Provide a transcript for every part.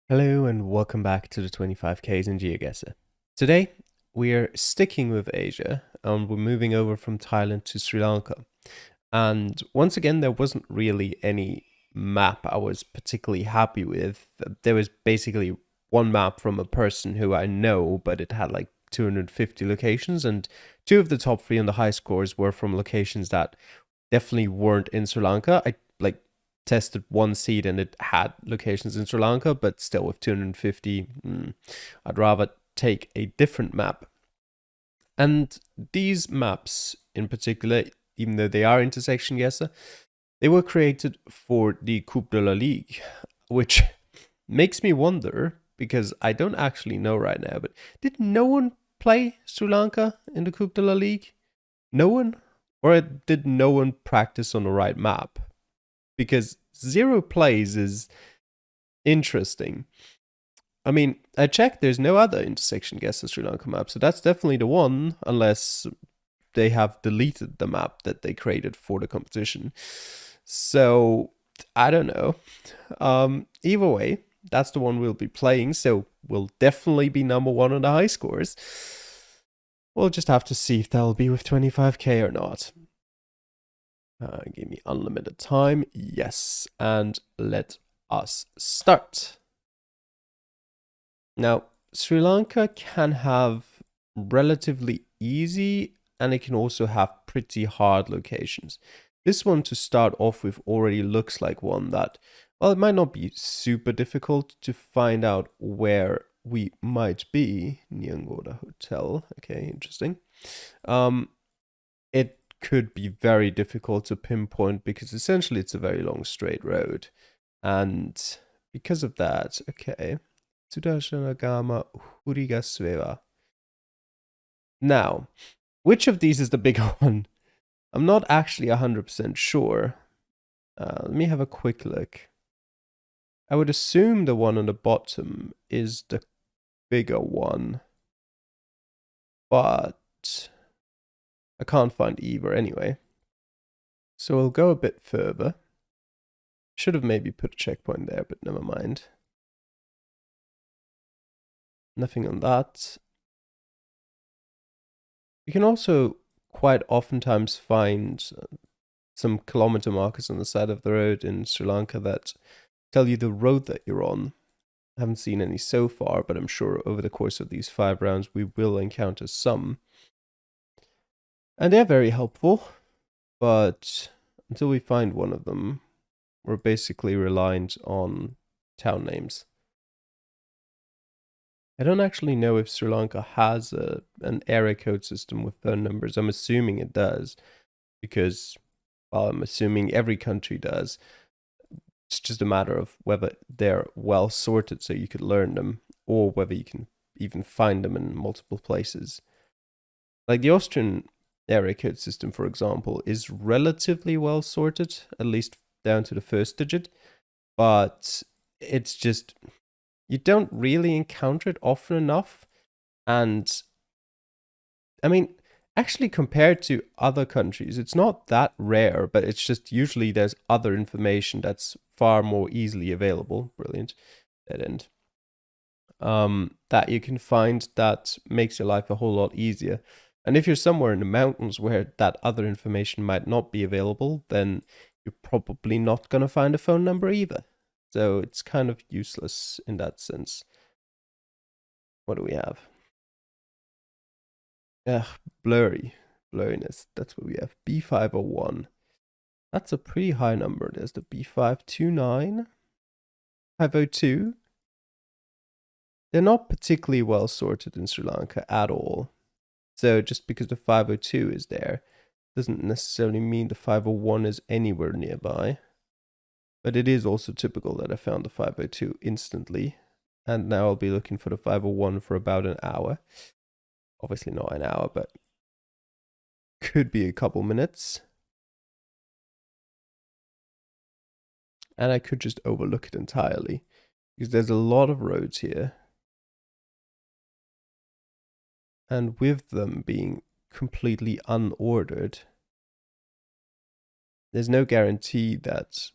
Hello and welcome back to the 25Ks in GeoGuessr. Today we're sticking with Asia and we're moving over from Thailand to Sri Lanka. And once again, there wasn't really any map I was particularly happy with. There was basically one map from a person who I know, but it had like 250 locations, and two of the top three on the high scores were from locations that definitely weren't in Sri Lanka. I like tested one seed and it had locations in Sri Lanka, but still with 250, I'd rather take a different map. And these maps in particular, even though they are intersection guesser, they were created for the Coupe de la Ligue, which makes me wonder because I don't actually know right now, but did no one play Sri Lanka in the Coupe de la Ligue? No one? Or did no one practice on the right map? Because 0 plays is interesting. I mean, I checked, there's no other intersection guesser Sri Lanka map, so that's definitely the one, unless they have deleted the map that they created for the competition. So, I don't know. Either way, that's the one we'll be playing, so we'll definitely be number one on the high scores. We'll just have to see if that'll be with 25k or not. Give me unlimited time. Yes, and let us start. Now, Sri Lanka can have relatively easy and it can also have pretty hard locations. This one to start off with already looks like one that, well, it might not be super difficult to find out where we might be. Nyangoda Hotel. Okay, interesting. It could be very difficult to pinpoint because essentially it's a very long straight road. And because of that, okay. Tsudashanagama Hurigaswewa. Now, which of these is the bigger one? I'm not actually 100% sure. Let me have a quick look. I would assume the one on the bottom is the bigger one. But I can't find either anyway. So we'll go a bit further. Should have maybe put a checkpoint there, but never mind. Nothing on that. You can also quite oftentimes find some kilometer markers on the side of the road in Sri Lanka that tell you the road that you're on. I haven't seen any so far, but I'm sure over the course of these 5 rounds we will encounter some. And they're very helpful, but until we find one of them, we're basically reliant on town names. I don't actually know if Sri Lanka has an area code system with phone numbers. I'm assuming it does, because, well, I'm assuming every country does. It's just a matter of whether they're well sorted so you could learn them, or whether you can even find them in multiple places. Like the Austrian area code system, for example, is relatively well sorted, at least down to the first digit, but it's just, you don't really encounter it often enough. And I mean, actually, compared to other countries, it's not that rare, but it's just usually there's other information that's far more easily available. Brilliant. Dead end. That you can find that makes your life a whole lot easier. And if you're somewhere in the mountains where that other information might not be available, then you're probably not going to find a phone number either. So it's kind of useless in that sense. What do we have? Blurriness. That's what we have. B501. That's a pretty high number. There's the B529, 502. They're not particularly well sorted in Sri Lanka at all. So just because the 502 is there doesn't necessarily mean the 501 is anywhere nearby. But it is also typical that I found the 502 instantly. And now I'll be looking for the 501 for about an hour. Obviously not an hour, but could be a couple minutes. And I could just overlook it entirely, because there's a lot of roads here. And with them being completely unordered, there's no guarantee that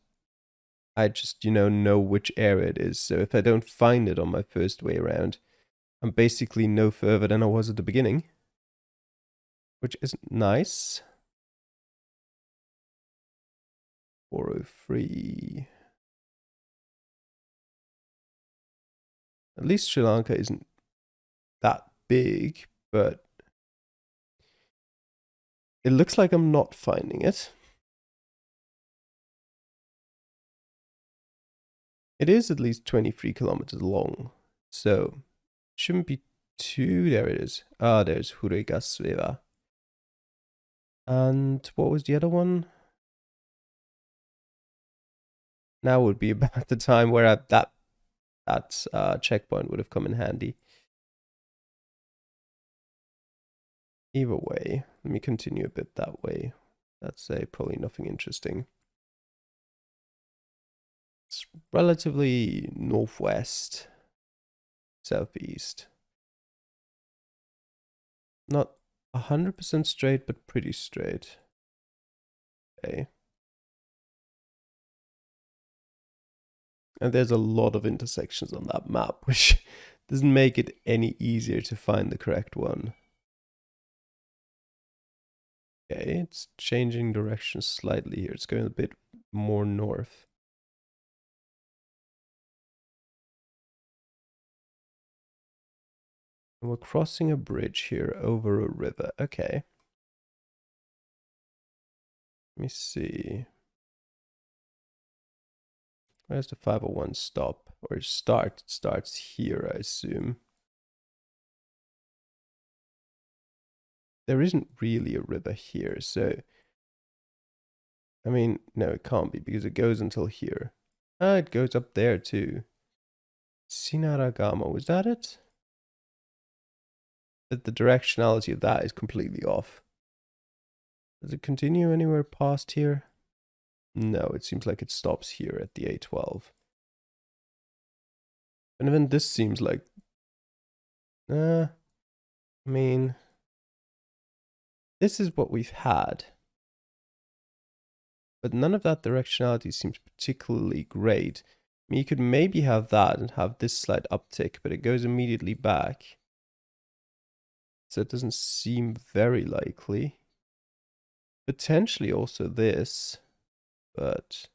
I just, know which area it is. So if I don't find it on my first way around, I'm basically no further than I was at the beginning, which is nice. 403. At least Sri Lanka isn't that big, but it looks like I'm not finding it. It is at least 23 kilometers long, so shouldn't be too. There it is. Ah, there's Hurigasveva. And what was the other one? Now would be about the time where that checkpoint would have come in handy. Either way, let me continue a bit that way. That's probably nothing interesting. It's relatively northwest, southeast. Not 100% straight, but pretty straight. Okay. And there's a lot of intersections on that map, which doesn't make it any easier to find the correct one. Okay, it's changing direction slightly here. It's going a bit more north. And we're crossing a bridge here over a river. Okay. Let me see. Where's the 501 stop? Or start? It starts here, I assume. There isn't really a river here, so... I mean, no, it can't be, because it goes until here. Ah, it goes up there, too. Sinaragama, was that it? But the directionality of that is completely off. Does it continue anywhere past here? No, it seems like it stops here at the A12. And even this seems like... I mean... This is what we've had. But none of that directionality seems particularly great. I mean, you could maybe have that and have this slight uptick, but it goes immediately back. So it doesn't seem very likely. Potentially also this, but...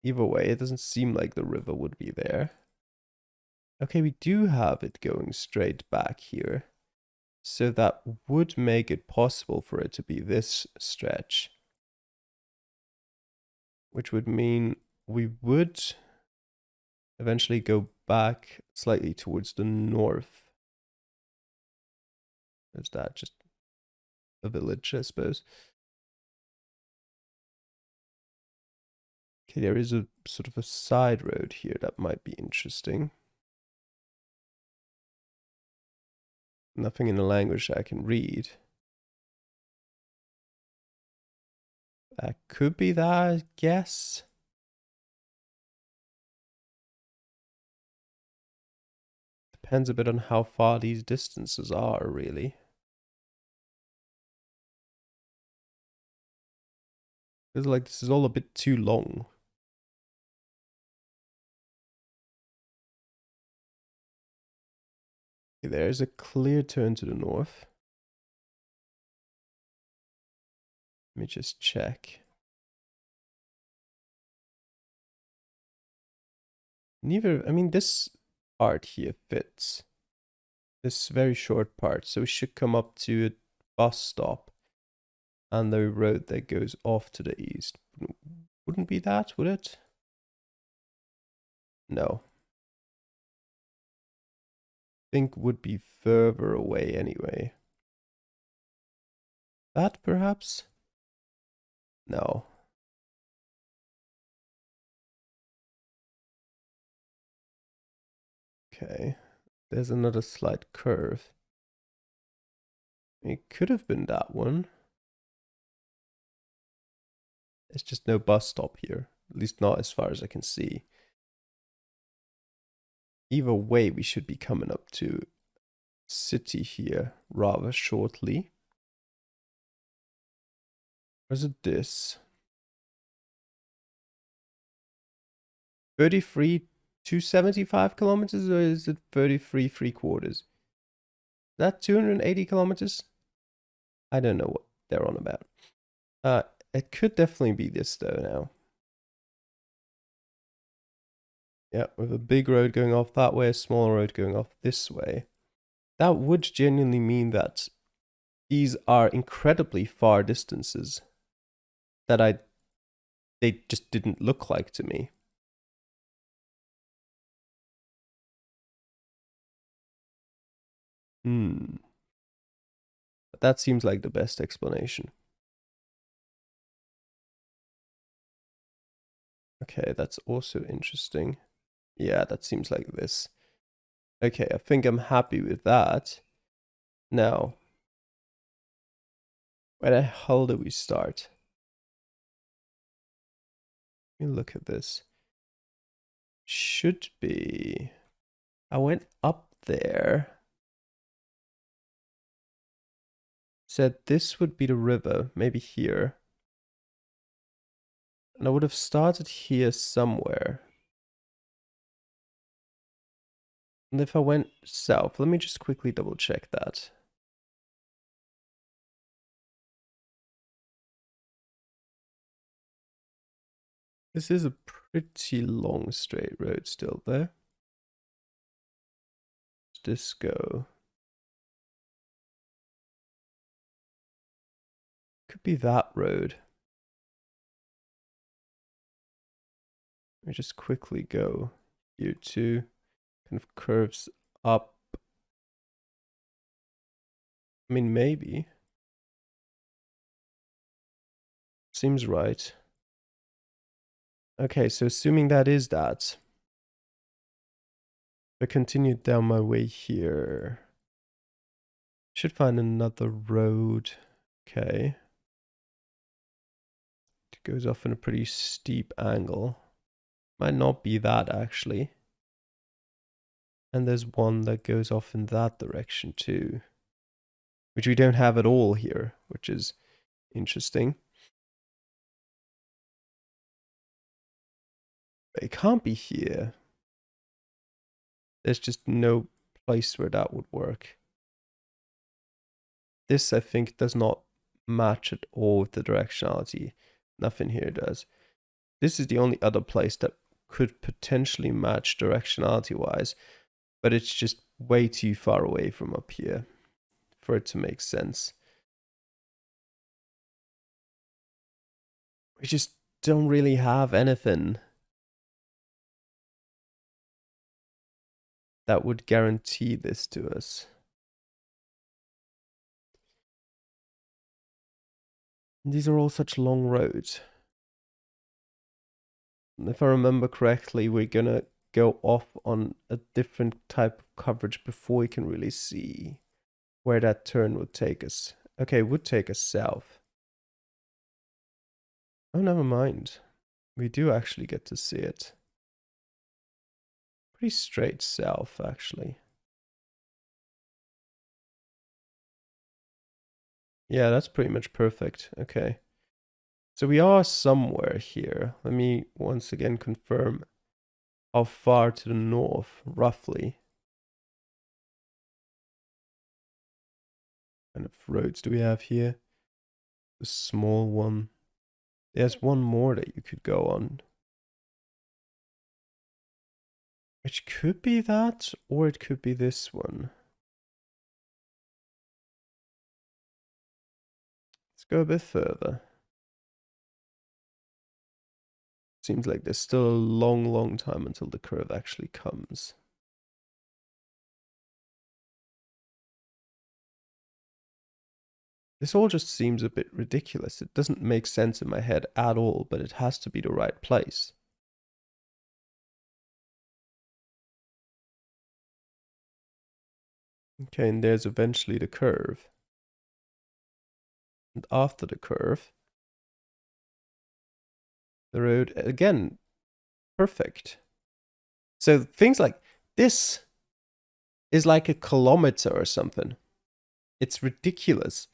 Either way, it doesn't seem like the river would be there. Okay, we do have it going straight back here. So that would make it possible for it to be this stretch. Which would mean we would eventually go back slightly towards the north. Is that just a village, I suppose? Okay, there is a sort of a side road here that might be interesting. Nothing in the language I can read. That could be that, I guess. Depends a bit on how far these distances are, really. Feels like this is all a bit too long. Okay, there's a clear turn to the north. Let me just check. I mean, this part here fits. This very short part. So we should come up to a bus stop and the road that goes off to the east. Wouldn't be that, would it? No. Think would be further away anyway. That perhaps? No. Okay. There's another slight curve. It could have been that one. There's just no bus stop here. At least not as far as I can see. Either way, we should be coming up to city here rather shortly. Or is it this? 33 275 kilometers, or is it 33 3/4? Is that 280 kilometers? I don't know what they're on about. It could definitely be this though now. Yeah, with a big road going off that way, a small road going off this way. That would genuinely mean that these are incredibly far distances that they just didn't look like to me. But that seems like the best explanation. Okay, that's also interesting. Yeah, that seems like this. Okay, I think I'm happy with that. Now, where the hell do we start? Let me look at this. Should be... I went up there. Said this would be the river, maybe here. And I would have started here somewhere. And if I went south, let me just quickly double check that. This is a pretty long straight road still, though. Does this go? Could be that road. Let me just quickly go here too. Kind of curves up. I mean, maybe. Seems right. Okay, so assuming that is that, I continued down my way here. Should find another road. Okay. It goes off in a pretty steep angle. Might not be that actually. And there's one that goes off in that direction too, which we don't have at all here, which is interesting. But it can't be here. There's just no place where that would work. This, I think, does not match at all with the directionality. Nothing here does. This is the only other place that could potentially match directionality-wise, but it's just way too far away from up here for it to make sense. We just don't really have anything that would guarantee this to us. These are all such long roads. If I remember correctly, we're gonna go off on a different type of coverage before we can really see where that turn would take us. Okay, it would take us south. Oh, never mind. We do actually get to see it. Pretty straight south, actually. Yeah, that's pretty much perfect. Okay. So we are somewhere here. Let me once again confirm how far to the north, roughly. What kind of roads do we have here? A small one. There's one more that you could go on. Which could be that, or it could be this one. Let's go a bit further. Seems like there's still a long, long time until the curve actually comes. This all just seems a bit ridiculous. It doesn't make sense in my head at all, but it has to be the right place. Okay, and there's eventually the curve. And after the curve, the road, again, perfect. So things like this is like a kilometer or something. It's ridiculous.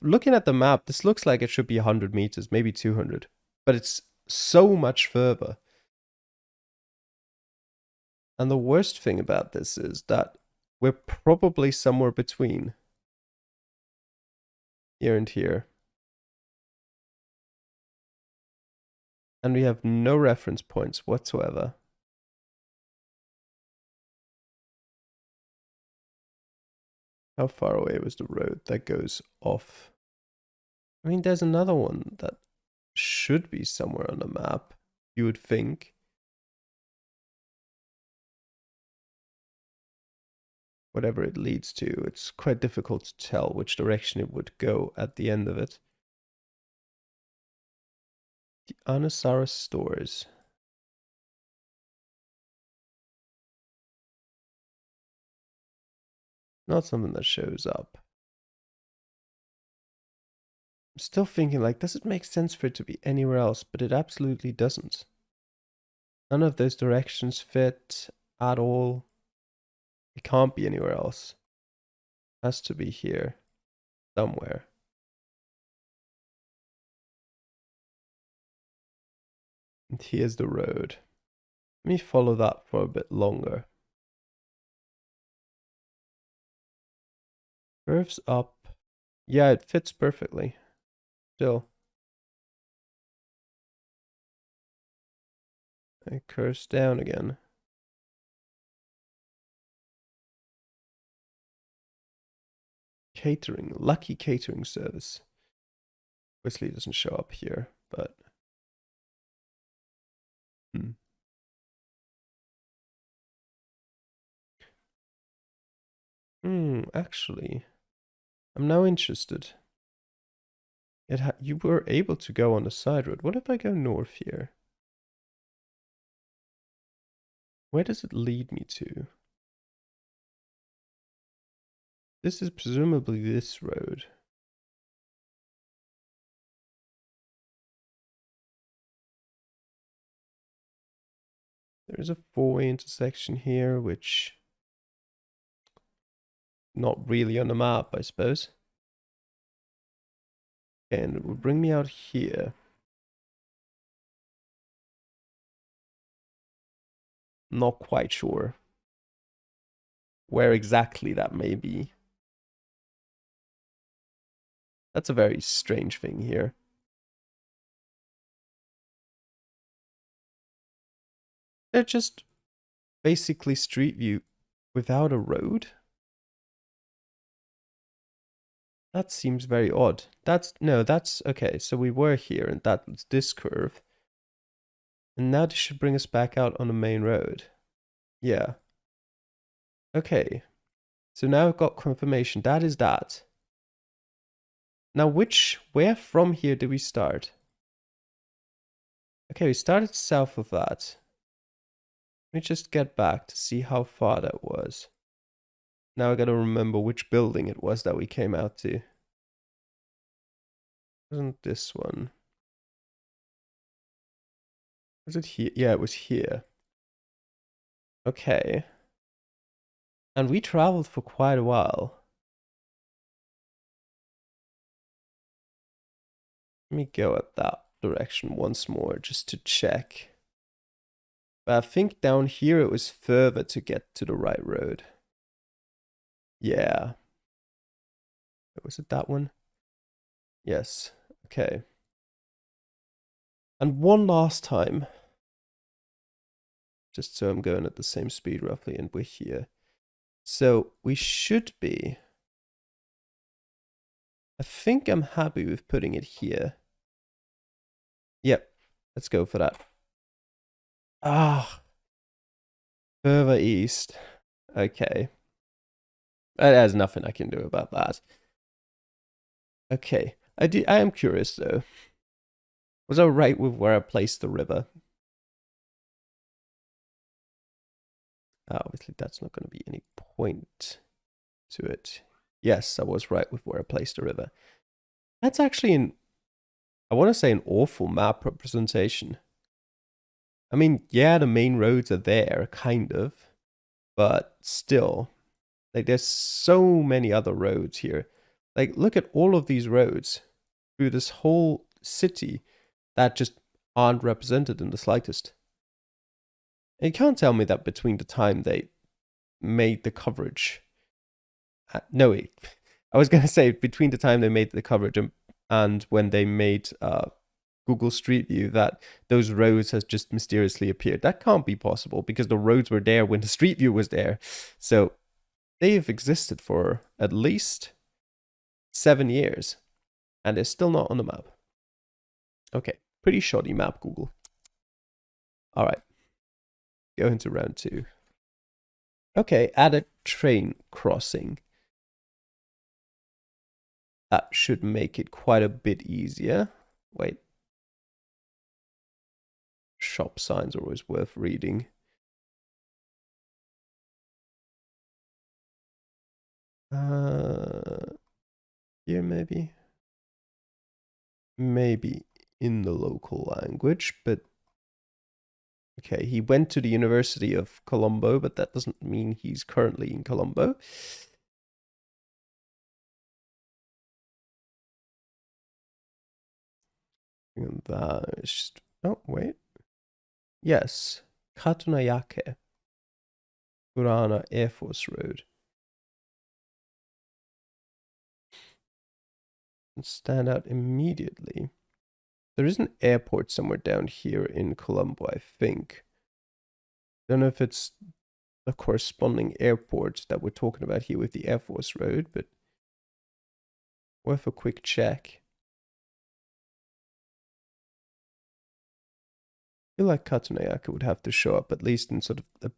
Looking at the map, this looks like it should be 100 meters, maybe 200. But it's so much further. And the worst thing about this is that we're probably somewhere between here and here. And we have no reference points whatsoever. How far away was the road that goes off? I mean, there's another one that should be somewhere on the map, you would think. Whatever it leads to, it's quite difficult to tell which direction it would go at the end of it. The Anasara stores. Not something that shows up. I'm still thinking, like, does it make sense for it to be anywhere else? But it absolutely doesn't. None of those directions fit at all. It can't be anywhere else. It has to be here. Somewhere. And here's the road. Let me follow that for a bit longer. Curves up. Yeah, it fits perfectly. Still. It curves down again. Catering. Lucky catering service. Obviously it doesn't show up here, but... Actually, I'm now interested. You were able to go on the side road. What if I go north here? Where does it lead me to? This is presumably this road. There is a four-way intersection here, which... not really on the map, I suppose. And it would bring me out here. Not quite sure where exactly that may be. That's a very strange thing here. They're just basically Street View without a road. That seems very odd. That's okay. So we were here and that was this curve. And now this should bring us back out on the main road. Yeah. Okay. So now I've got confirmation. That is that. Now where from here do we start? Okay, we started south of that. Let me just get back to see how far that was. Now I gotta remember which building it was that we came out to. Wasn't this one? Was it here? Yeah, it was here. Okay. And we traveled for quite a while. Let me go at that direction once more just to check. But I think down here it was further to get to the right road. Yeah. Was it that one? Yes. Okay. And one last time. Just so I'm going at the same speed roughly, and we're here. So we should be... I think I'm happy with putting it here. Yep. Let's go for that. Further east. Okay. There's nothing I can do about that. Okay. I am curious though. Was I right with where I placed the river? Obviously that's not going to be any point to it. Yes, I was right with where I placed the river. That's actually I want to say an awful map representation. I mean, yeah, the main roads are there, kind of. But still, like, there's so many other roads here. Like, look at all of these roads through this whole city that just aren't represented in the slightest. You can't tell me that between the time they made the coverage. No, wait. I was going to say between the time they made the coverage and when they made Google Street View that those roads has just mysteriously appeared. That can't be possible because the roads were there when the Street View was there. So they've existed for at least 7 years and they're still not on the map. Okay, pretty shoddy map, Google. All right, go into round 2. Okay, add a train crossing. That should make it quite a bit easier. Wait. Shop signs are always worth reading. Here maybe? Maybe in the local language, but okay, he went to the University of Colombo, but that doesn't mean he's currently in Colombo. And that is just, oh, wait. Yes, Katunayake, Kurana Air Force Road. And stand out immediately. There is an airport somewhere down here in Colombo, I think. Don't know if it's the corresponding airport that we're talking about here with the Air Force Road, but worth a quick check. I feel like Katunayake would have to show up at least in sort of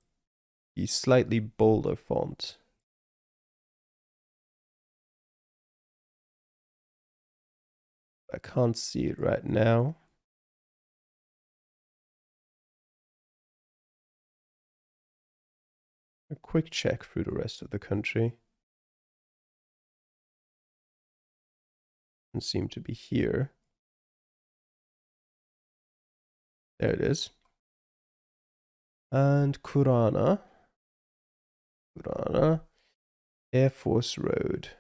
a slightly bolder font. I can't see it right now. A quick check through the rest of the country. Doesn't seem to be here. There it is. And Kurana. Air Force Road.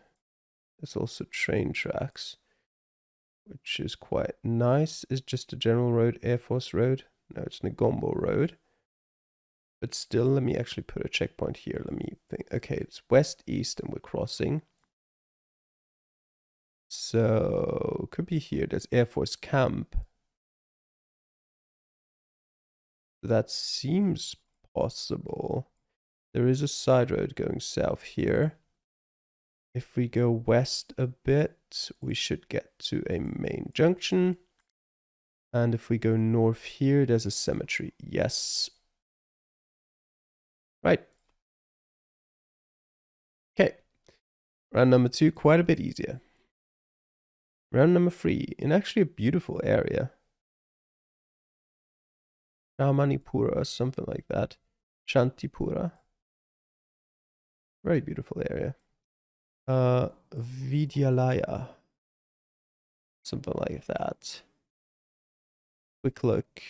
There's also train tracks, which is quite nice. It's just a general road, Air Force Road. No, it's Negombo Road. But still, let me actually put a checkpoint here. Let me think. Okay, it's west-east and we're crossing. So, could be here. There's Air Force Camp. That seems possible. There is a side road going south here. If we go west a bit, we should get to a main junction. And if we go north here, there's a cemetery. Yes. Right. Okay. Round number 2, quite a bit easier. Round number 3, in actually a beautiful area. Ramanipura, something like that. Shantipura. Very beautiful area. Vidyalaya. Something like that. Quick look.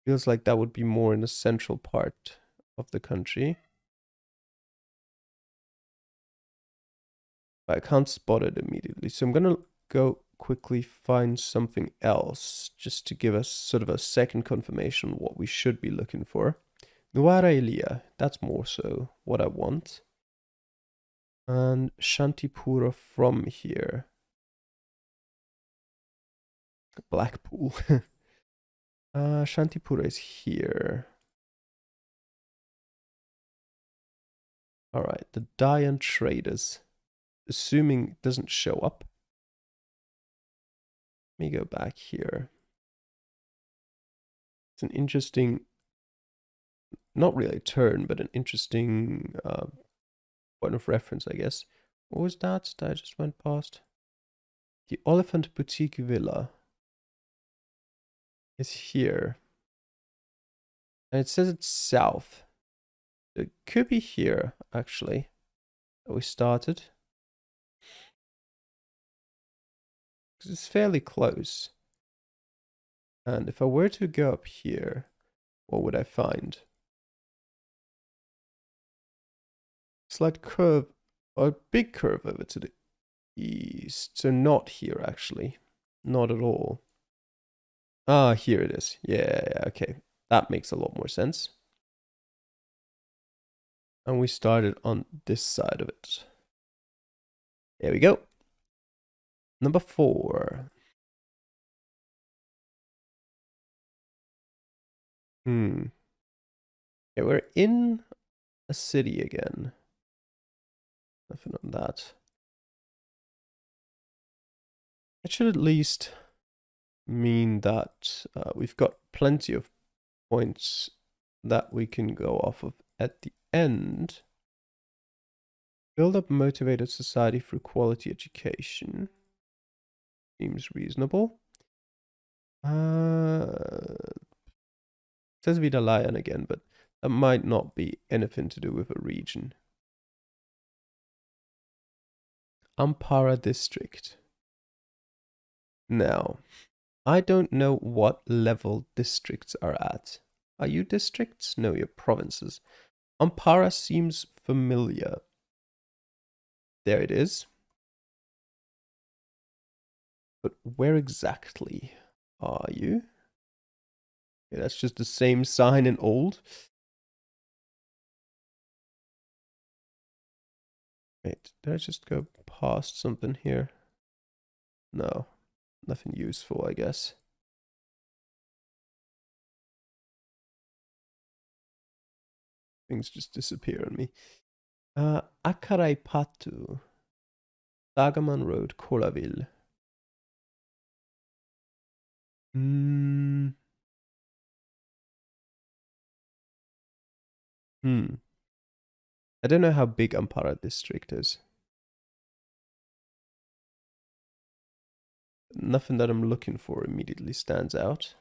Feels like that would be more in the central part of the country. But I can't spot it immediately. So I'm gonna go quickly find something else just to give us sort of a second confirmation what we should be looking for. Nuara Elia, that's more so what I want. And Shantipura from here. Blackpool. Shantipura is here. Alright, the Dayan Traders. Assuming it doesn't show up. Let me go back here. It's an interesting, not really a turn, but an interesting point of reference, I guess. What was that I just went past? The Oliphant Boutique Villa is here. And it says it's south. It could be here, actually, that we started. Because it's fairly close. And if I were to go up here, what would I find? Slight curve, or a big curve over to the east. So not here, actually. Not at all. Ah, here it is. Yeah, okay. That makes a lot more sense. And we started on this side of it. There we go. Number 4. Okay, we're in a city again. Nothing on that. It should at least mean that we've got plenty of points that we can go off of at the end. Build up a motivated society through quality education. Seems reasonable. Says Vida Lion again, but that might not be anything to do with a region. Ampara district. Now, I don't know what level districts are at. Are you districts? No, you're provinces. Ampara seems familiar. There it is. But where exactly are you? Yeah, that's just the same sign in old. Wait, did I just go past something here? No, nothing useful, I guess. Things just disappear on me. Akaraipatu. Sagaman Road, Colaville. I don't know how big Ampara district is. Nothing that I'm looking for immediately stands out.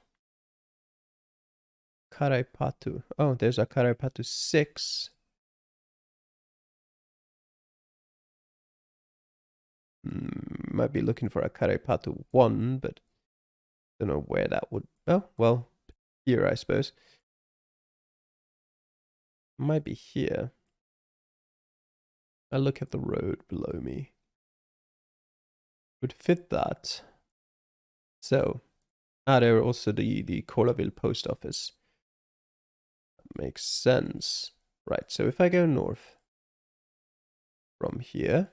Karaipatu. Oh, there's a Karaipatu 6. Might be looking for a Karaipatu 1, but don't know where that would... Oh, well, here, I suppose. Might be here. I look at the road below me. Would fit that. So, there also the Colaville post office. That makes sense. Right, so if I go north from here...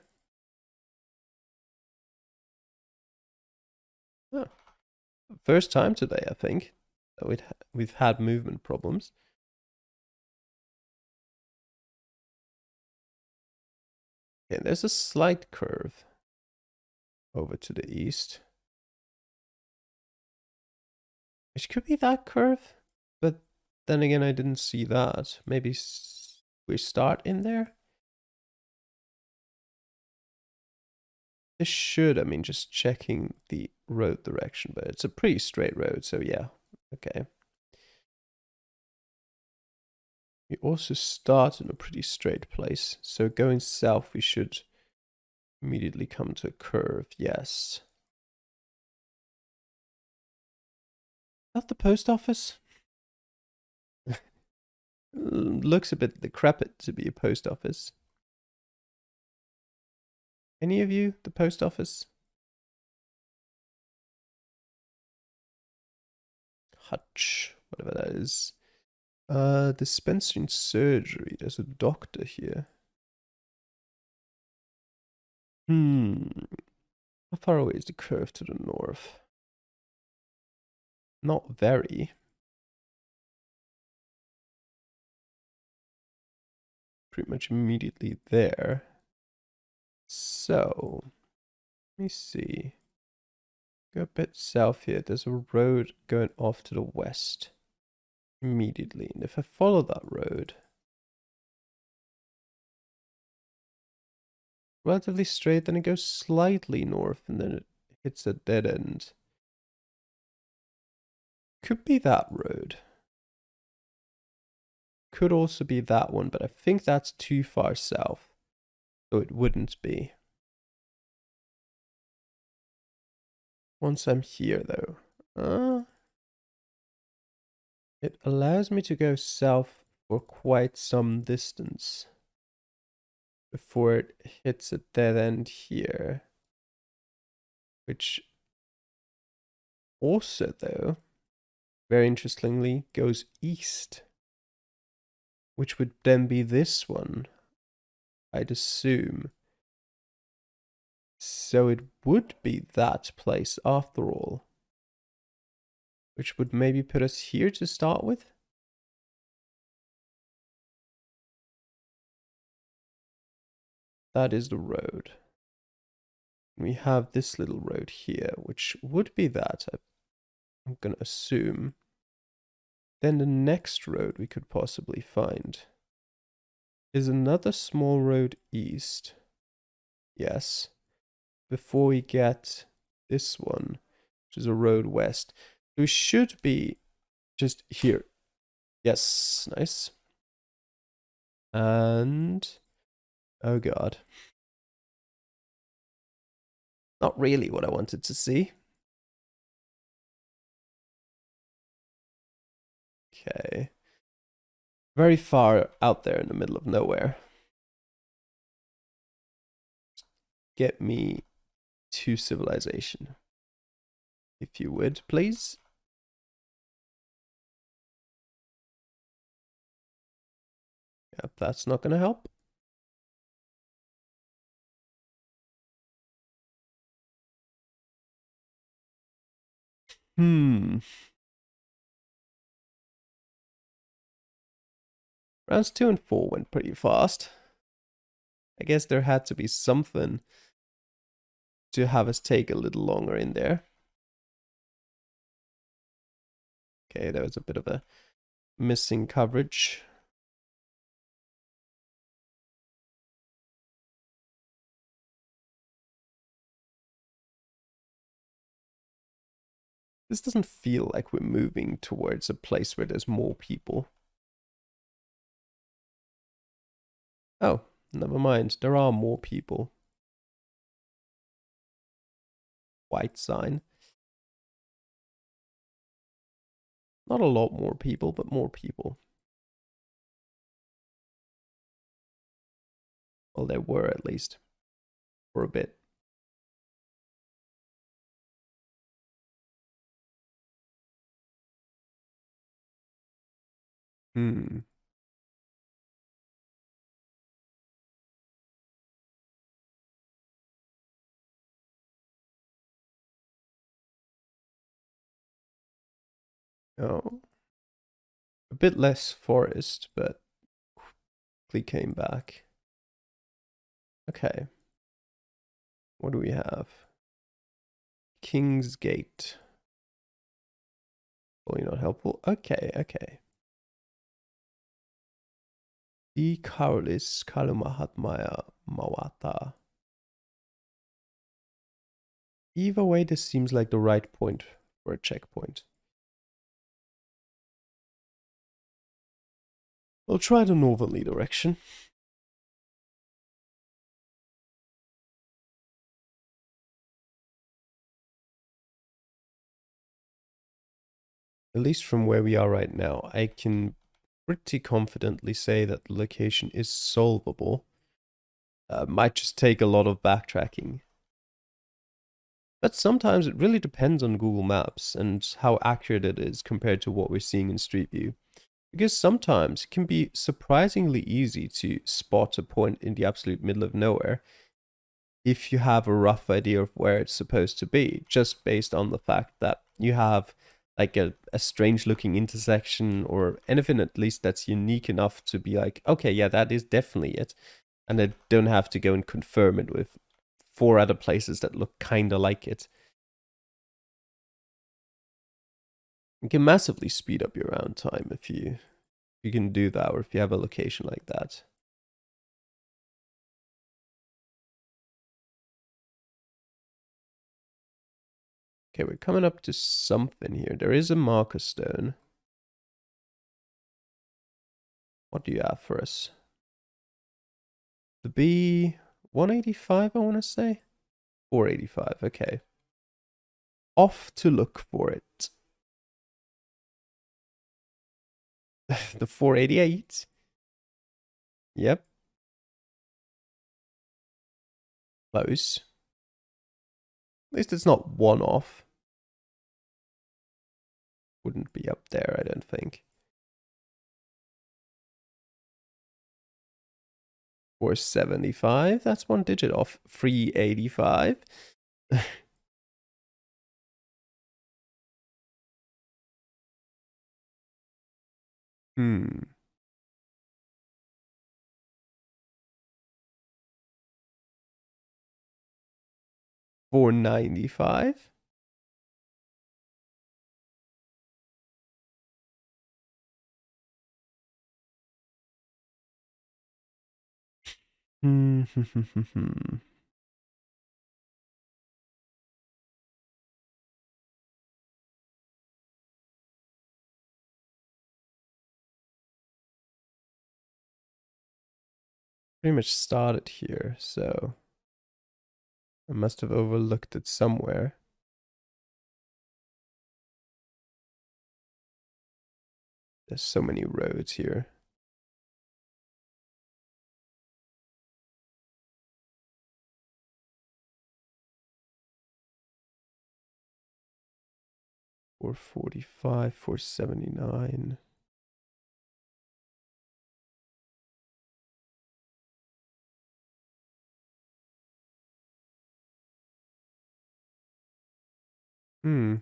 Oh, first time today, I think, that we've had movement problems. Okay, there's a slight curve over to the east. It could be that curve, but then again, I didn't see that. Maybe we start in there? This should, I mean, just checking the road direction, but it's a pretty straight road, so yeah, okay. We also start in a pretty straight place, so going south we should immediately come to a curve, yes. Is that the post office? Looks a bit decrepit to be a post office. Any of you, the post office? Hutch, whatever that is. Dispensing surgery. There's a doctor here. How far away is the curve to the north? Not very. Pretty much immediately there. So, let me see. Go a bit south here. There's a road going off to the west immediately. And if I follow that road, relatively straight, then it goes slightly north and then it hits a dead end. Could be that road. Could also be that one, but I think that's too far south. So it wouldn't be. Once I'm here, though. It allows me to go south for quite some distance before it hits a dead end here. Which also, though, very interestingly, goes east, which would then be this one, I'd assume. So it would be that place after all, which would maybe put us here to start with. That is the road. We have this little road here, which would be that, I'm going to assume. Then the next road we could possibly find is another small road east. Yes. Before we get this one, which is a road west. We should be just here. Yes, nice. And oh god. Not really what I wanted to see. Okay. Very far out there in the middle of nowhere. Get me to civilization, if you would, please. Yep, that's not going to help. Rounds 2 and 4 went pretty fast. I guess there had to be something to have us take a little longer in there. Okay, there was a bit of a missing coverage. This doesn't feel like we're moving towards a place where there's more people. Oh, never mind. There are more people. White sign. Not a lot more people, but more people. Well, there were at least. For a bit. Hmm. Oh. A bit less forest, but quickly came back. Okay. What do we have? King's Gate. Probably not helpful. Okay, okay. I Karolis Kalumahatmaya Mawata. Either way, this seems like the right point for a checkpoint. We'll try the northerly direction. At least from where we are right now, I can pretty confidently say that the location is solvable. Might just take a lot of backtracking. But sometimes it really depends on Google Maps and how accurate it is compared to what we're seeing in Street View. Because sometimes it can be surprisingly easy to spot a point in the absolute middle of nowhere if you have a rough idea of where it's supposed to be, just based on the fact that you have like a strange looking intersection or anything at least that's unique enough to be like, okay, yeah, that is definitely it. And I don't have to go and confirm it with 4 other places that look kind of like it. You can massively speed up your round time if you can do that, or if you have a location like that. Okay, we're coming up to something here. There is a marker stone. What do you have for us? The B185, I want to say? 485, okay. Off to look for it. The 488? Yep. Close. At least it's not one off. wouldn't be up there, I don't think. 475, that's one digit off. 385. Hmm. 495. Hmm. Pretty much started here, so I must have overlooked it somewhere. There's so many roads here. Four 45, 479. Hmm.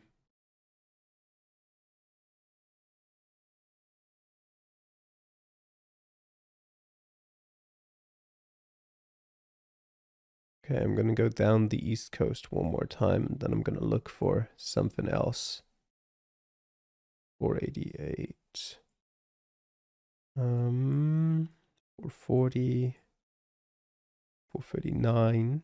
Okay, I'm gonna go down the east coast one more time, and then I'm gonna look for something else. 488. 440. 439.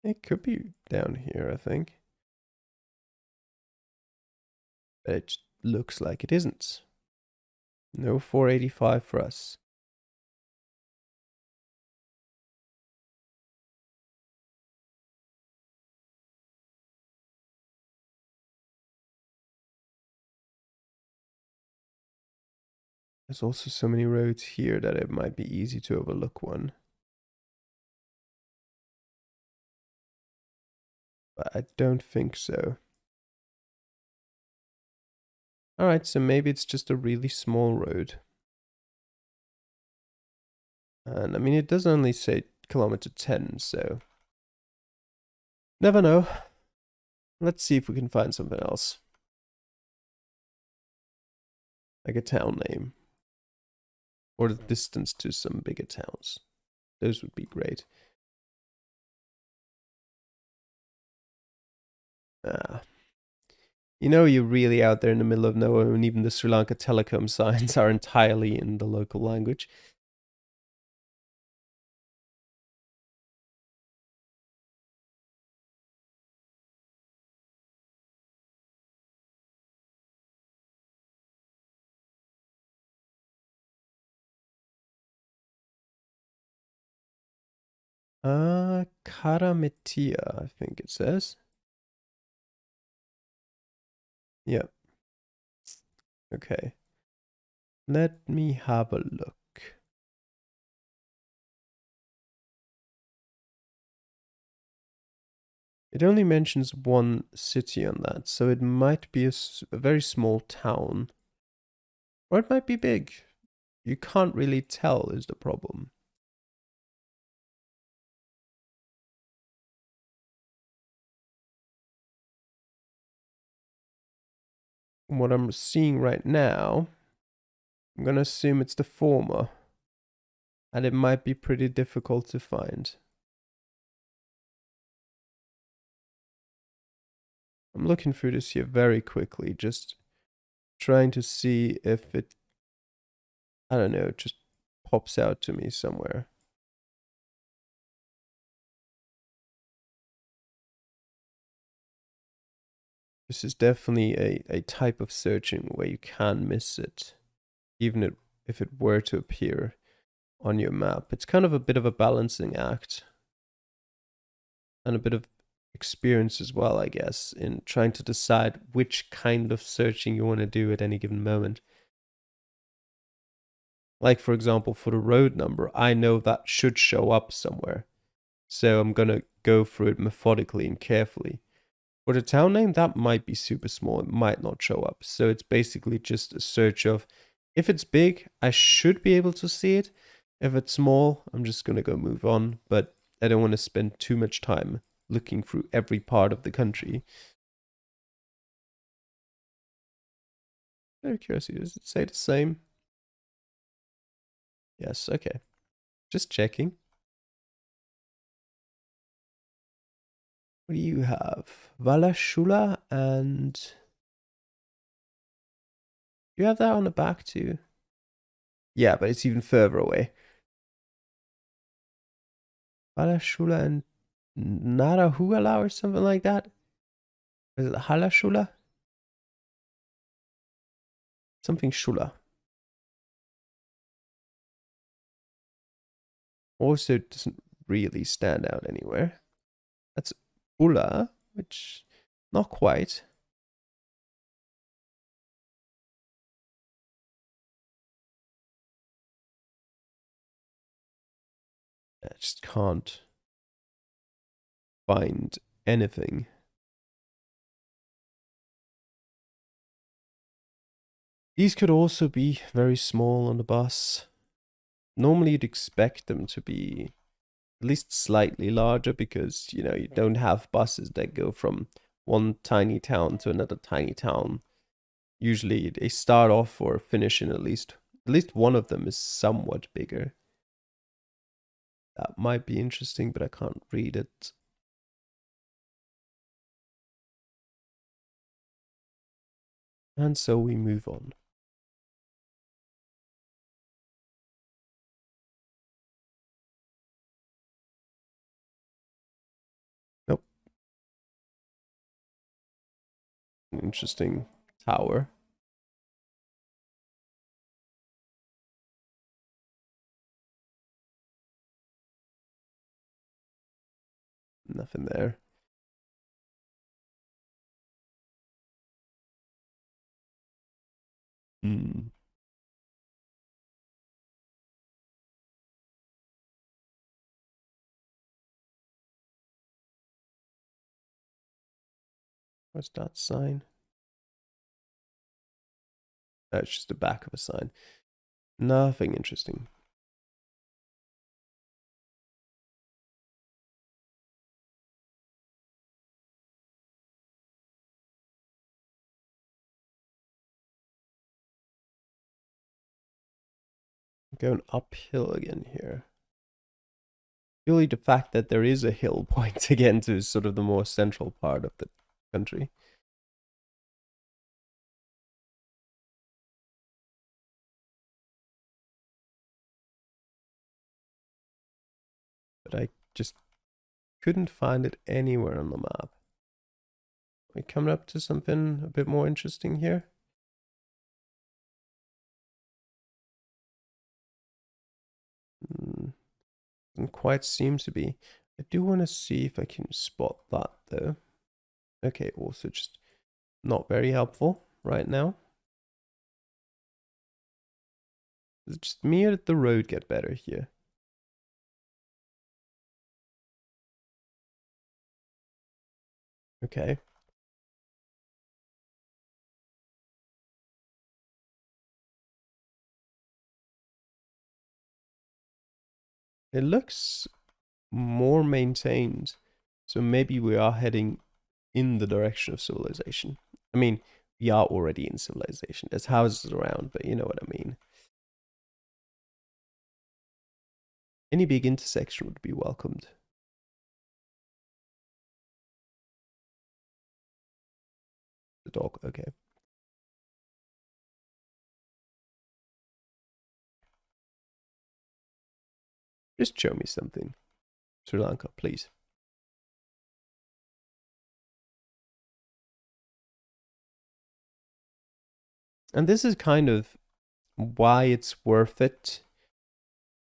It could be down here, I think. But it looks like it isn't. No 485 for us. There's also so many roads here that it might be easy to overlook one. But I don't think so. Alright, so maybe it's just a really small road. And I mean, it does only say kilometer 10, so never know. Let's see if we can find something else. Like a town name. Or the distance to some bigger towns. Those would be great. Ah. You know you're really out there in the middle of nowhere and even the Sri Lanka telecom signs are entirely in the local language. Calamity, I think it says. Yep. Okay. Let me have a look. It only mentions one city on that, so it might be a very small town. Or it might be big. You can't really tell is the problem. From what I'm seeing right now, I'm gonna assume it's the former. And it might be pretty difficult to find. I'm looking through this here very quickly, just trying to see if it, I don't know, just pops out to me somewhere. This is definitely a type of searching where you can miss it, even if it were to appear on your map. It's kind of a bit of a balancing act and a bit of experience as well, I guess, in trying to decide which kind of searching you want to do at any given moment. Like, for example, for the road number, I know that should show up somewhere. So I'm going to go through it methodically and carefully. For the town name, that might be super small. It might not show up. So it's basically just a search of, if it's big, I should be able to see it. If it's small, I'm just going to go move on. But I don't want to spend too much time looking through every part of the country. Very curious, does it say the same? Yes, okay. Just checking. What do you have? Valashula, and you have that on the back too. Yeah, but it's even further away. Valashula and Narahuala or something like that. Is it Halashula? Something Shula. Also doesn't really stand out anywhere. That's Ula, which not quite. I just can't find anything. These could also be very small on the bus. Normally you'd expect them to be at least slightly larger because, you know, you don't have buses that go from one tiny town to another tiny town. Usually they start off or finish in at least one of them is somewhat bigger. That might be interesting, but I can't read it. And so we move on. Nope. Interesting tower. Nothing there. Hmm. What's that sign? Oh, it's just the back of a sign. Nothing interesting. Going uphill again here. Purely the fact that there is a hill points again to sort of the more central part of the country. But I just couldn't find it anywhere on the map. Are we coming up to something a bit more interesting here? Doesn't quite seem to be. I do want to see if I can spot that though. Okay, also just not very helpful right now. Is it just me or did the road get better here? Okay. It looks more maintained. So maybe we are heading in the direction of civilization. I mean, we are already in civilization. There's houses around, but you know what I mean. Any big intersection would be welcomed. The dog, okay. Just show me something. Sri Lanka, please. And this is kind of why it's worth it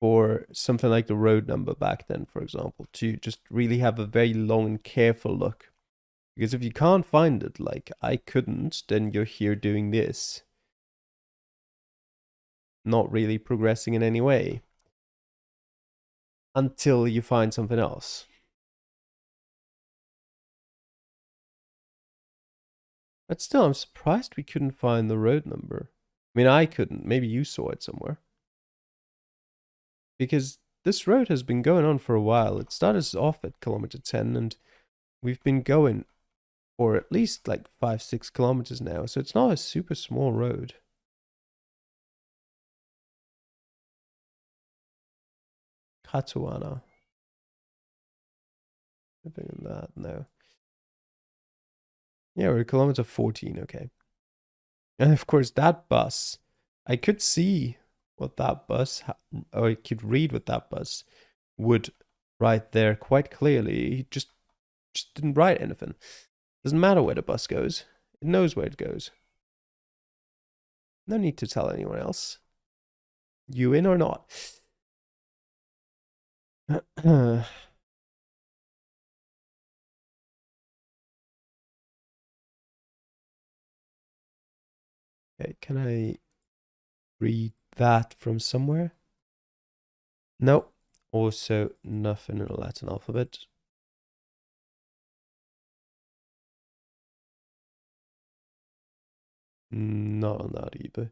for something like the road number back then, for example, to just really have a very long and careful look. Because if you can't find it, like I couldn't, then you're here doing this. Not really progressing in any way. Until you find something else. But still, I'm surprised we couldn't find the road number. I mean, I couldn't. Maybe you saw it somewhere. Because this road has been going on for a while. It started off at kilometer 10, and we've been going for at least like 5-6 kilometers now. So it's not a super small road. Katuana. Nothing in that, no. Yeah, we're at kilometer 14, okay. And of course, that bus, I could see what that bus, or I could read what that bus would write there quite clearly. He just didn't write anything. Doesn't matter where the bus goes. It knows where it goes. No need to tell anyone else. You in or not? Okay, can I read that from somewhere? Nope. Also, nothing in the Latin alphabet. Not on that either.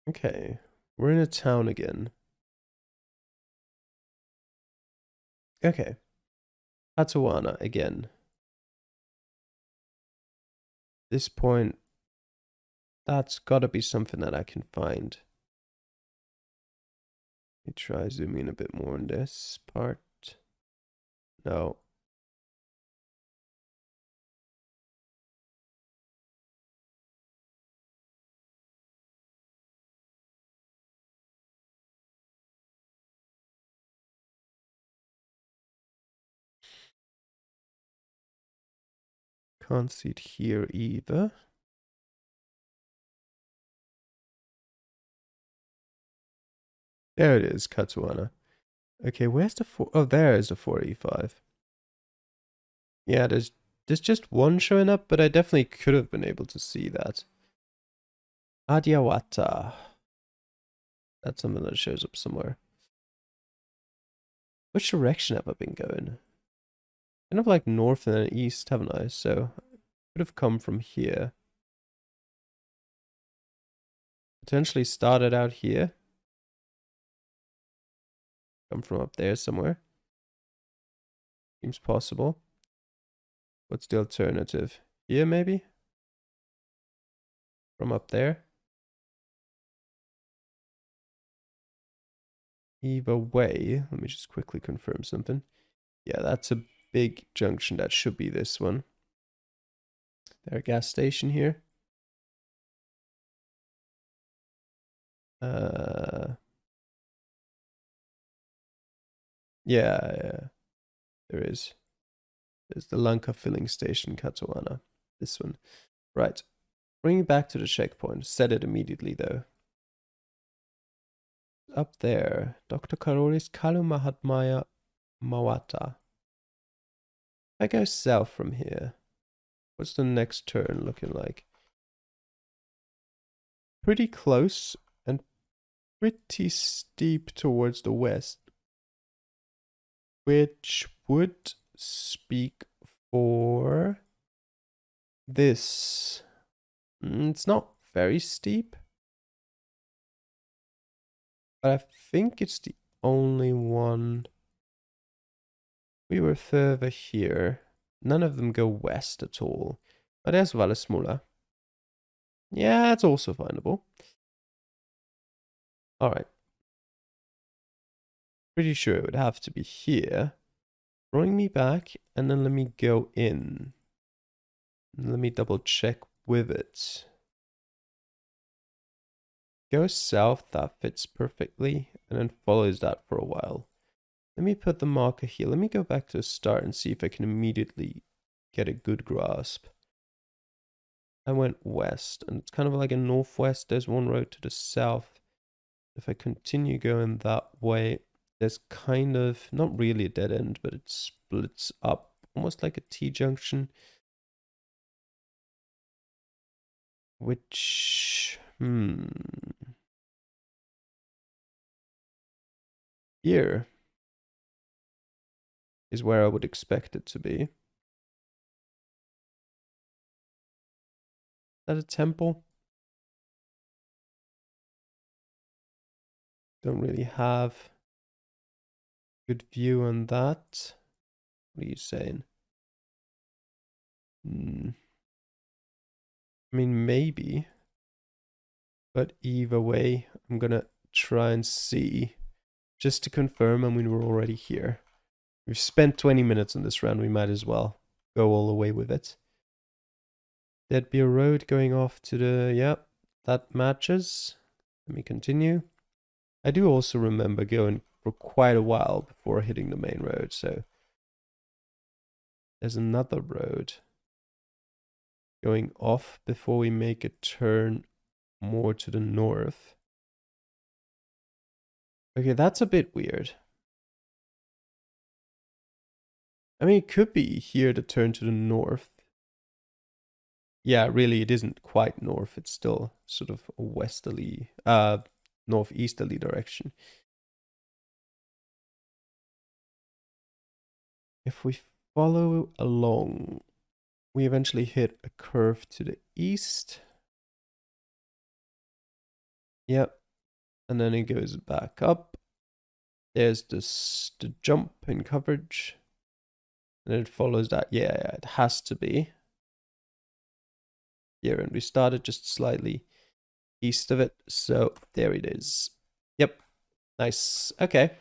Okay, we're in a town again. Okay, Atawana again. This point, that's gotta be something that I can find. Let me try zooming in a bit more on this part. No. Can't see it here either. There it is, Katsuana. Okay, where's the four? Oh, there is the 485. Yeah, there's just one showing up, but I definitely could have been able to see that. Adyawata. That's something that shows up somewhere. Which direction have I been going? Kind of like north and then east, haven't I? So could have come from here. Potentially started out here. Come from up there somewhere. Seems possible. What's the alternative? Here, maybe? From up there? Either way, let me just quickly confirm something. Yeah, that's a big junction. That should be this one. There, a gas station here. Uh, yeah, there is. There's the Lanka filling station, Katawana. This one. Right. Bring it back to the checkpoint. Set it immediately, though. Up there. Dr. Karori's Kalu Mahatmaya Mawata. If I go south from here, what's the next turn looking like? Pretty close and pretty steep towards the west, which would speak for this. It's not very steep, but I think it's the only one. We were further here. None of them go west at all. But there's Valesmula. Yeah, it's also findable. Alright. Pretty sure it would have to be here. Bring me back, and then let me go in. Let me double check with it. Go south, that fits perfectly, and then follows that for a while. Let me put the marker here. Let me go back to the start and see if I can immediately get a good grasp. I went west, and it's kind of like a northwest. There's one road to the south. If I continue going that way, there's kind of, not really a dead end, but it splits up, almost like a T-junction. Which, Here is where I would expect it to be. Is that a temple? Don't really have good view on that. What are you saying? I mean, maybe. But either way, I'm gonna try and see. Just to confirm, I mean, we're already here. We've spent 20 minutes on this round, we might as well go all the way with it. There'd be a road going off to the... Yep, that matches. Let me continue. I do also remember going for quite a while before hitting the main road, so... There's another road going off before we make a turn more to the north. Okay, that's a bit weird. I mean, it could be here to turn to the north. Yeah, really, it isn't quite north. It's still sort of a westerly, northeasterly direction. If we follow along, we eventually hit a curve to the east. Yep. And then it goes back up. There's the jump in coverage. And it follows that. Yeah, it has to be. Here, and we started just slightly east of it. So there it is. Yep. Nice. Okay.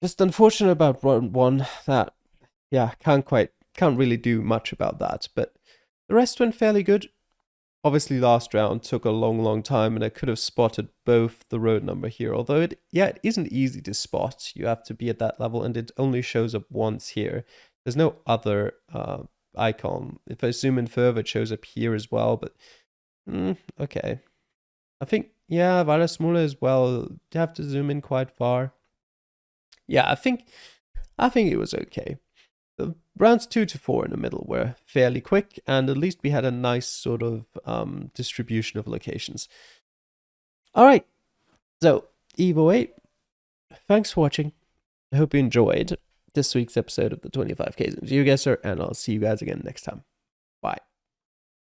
Just unfortunate about round one that, yeah, can't really do much about that. But the rest went fairly good. Obviously, last round took a long time, and I could have spotted both the road number here. Although it isn't easy to spot. You have to be at that level, and it only shows up once here. There's no other icon. If I zoom in further, it shows up here as well. But okay, I think yeah, Valasmula as well. You have to zoom in quite far. Yeah, I think it was okay. The rounds 2 to 4 in the middle were fairly quick, and at least we had a nice sort of distribution of locations. All right, so either way, thanks for watching. I hope you enjoyed this week's episode of the 25Ks in GeoGuessr, and I'll see you guys again next time.